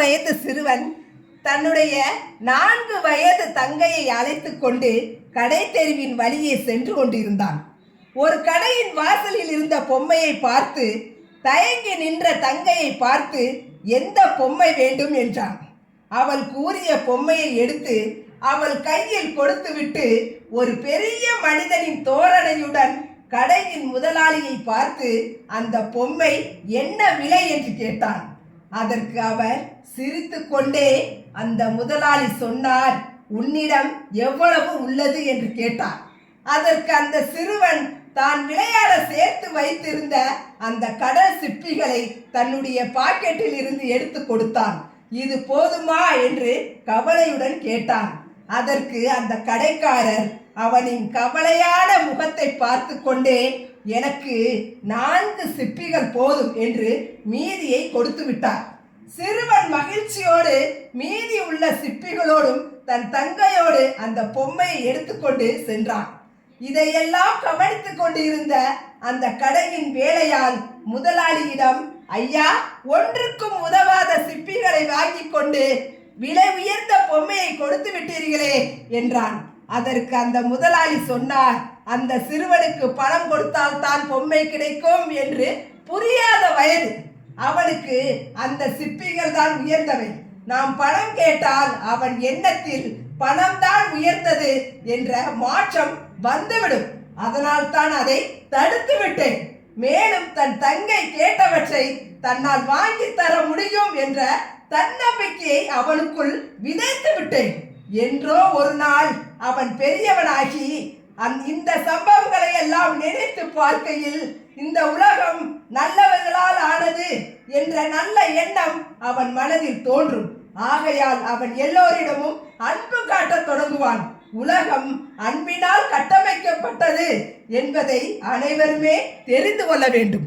வயது சிறுவன் தன்னுடைய 4 வயது தங்கையை அழைத்து கொண்டு கடை தெருவின் வழியே சென்று கொண்டிருந்தான். ஒரு கடையின் வாசலில் இருந்த பொம்மையை பார்த்து தயங்கி நின்ற தங்கையை பார்த்து எந்த பொம்மை வேண்டும் என்றான். அவள் கூறிய பொம்மையை எடுத்து அவள் கையில் கொடுத்துவிட்டு ஒரு பெரிய மனிதனின் தோரணையுடன் கடையின் முதலாளியை பார்த்து அந்த பொம்மை என்ன விலை என்று கேட்டான். அதற்கு அவர் சிரித்து கொண்டே அந்த முதலாளி சொன்னார், உன்னிடம் எவ்வளவு உள்ளது என்று கேட்டார். அதற்கு அந்த சிறுவன் தான் விளையாட சேர்த்து வைத்திருந்த அந்த கடல் சிப்பிகளை தன்னுடைய பாக்கெட்டில் இருந்து எடுத்து கொடுத்தான். இது போதுமா என்று கவலையுடன் கேட்டான். அதற்கு அந்த கடைக்காரர் அவனின் கவலையான முகத்தை பார்த்து கொண்டே எனக்கு 4 சிப்பிகள் போதும் என்று மீதியை கொடுத்து விட்டார். சிறுவன் மகிழ்ச்சியோடு மீதி உள்ள சிப்பிகளோடும் தன் தங்கையோடு அந்த பொம்மையை எடுத்துக்கொண்டு சென்றான். இதையெல்லாம் கவனித்துக் கொண்டிருந்த அந்த கடையின் வேலையால் முதலாளியிடம், ஐயா, ஒன்றுக்கும் உதவாத சிப்பிகளை வாங்கி கொண்டு விலை உயர்ந்த பொம்மையை கொடுத்து விட்டீர்களே என்றான். அதற்கு அந்த முதலாளி சொன்னார், அந்த சிறுவனுக்கு பணம் கொடுத்தால் தான் பொம்மை கிடைக்கும் என்று புரியாத வயது அவனுக்கு. அந்த சிப்பிகள் தான் உயர்ந்தவை. நாம் பணம் கேட்டால் அவன் எண்ணத்தில் பணம் தான் உயர்ந்தது என்ற மாற்றம் வந்துவிடும். அதனால் தான் அதை தடுத்து விட்டேன். மேலும் தன் தங்கை கேட்டவற்றை தன்னால் வாங்கி தர முடியும் என்ற தன்னம்பிக்கையை அவனுக்குள் விதைத்து விட்டேன். என்றோ ஒரு நாள் அவன் பெரியவனாகி இந்த சம்பவங்களை எல்லாம் நினைத்து பார்க்கையில் இந்த உலகம் நல்லவர்களால் ஆனது என்ற நல்ல எண்ணம் அவன் மனதில் தோன்றும். ஆகையால் அவன் எல்லோரிடமும் அன்பு காட்டத் தொடங்குவான். உலகம் அன்பினால் கட்டமைக்கப்பட்டது என்பதை அனைவருமே தெரிந்து கொள்ள வேண்டும்.